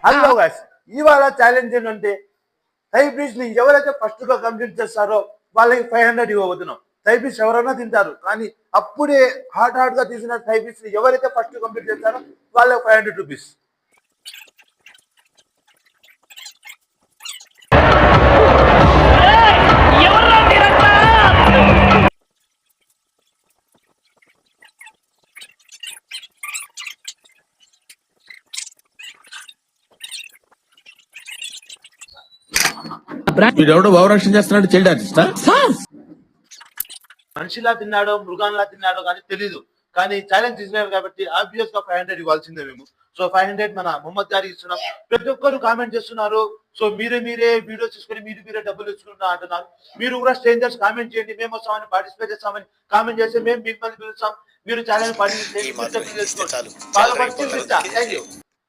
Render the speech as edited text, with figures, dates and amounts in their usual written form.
Hello guys, ఇవాళ challenge ఏంటంటే thigh breeze ని ఎవరైతే ఫస్ట్ గా కంప్లీట్ చేస్తారో వాళ్ళకి 500 ఇవ్వబోతున్నాం. థై బ్రీజ్ ఎవరైనా తింటారు, కానీ అప్పుడే హాట్ గా తీసిన థై బ్రీజ్ ని ఎవరైతే ఫస్ట్ కంప్లీట్ చేస్తారో వాళ్ళకి 500 రూపీస్. వీడెవడో భావరక్షణ చేస్తున్నాడు, చైల్డ్ ఆర్టిస్టా? మనిషిలా తిన్నాడో మృగాన్లా తిన్నాడో కానీ తెలీదు, కానీ ఛాలెంజ్ చేసినారు కాబట్టి ఆబ్వియస్ గా 500 ఇవ్వాల్సిందే మేము. సో 500 మన మొహమ్మద్ గారికి ఇస్తున్నాం. ప్రతి ఒక్కరు కామెంట్ చేస్తున్నారు. సో మీరే వీడియో తీసుకొని మీరే డబ్బులు ఇచ్చుకుంటా అంటున్నారు. మీరు కూడా స్ట్రేంజర్స్ కామెంట్ చేయండి, మేము వస్తామని పార్టిసిపేట్ చేస్తామని కామెంట్ చేస్తే మేము మీకు మంది పిలుస్తాం. మీరు ఛాలెంజ్ పార్టిసిపేట్ చేసుకోండి. బాగా పరిస్థితి. Thank you.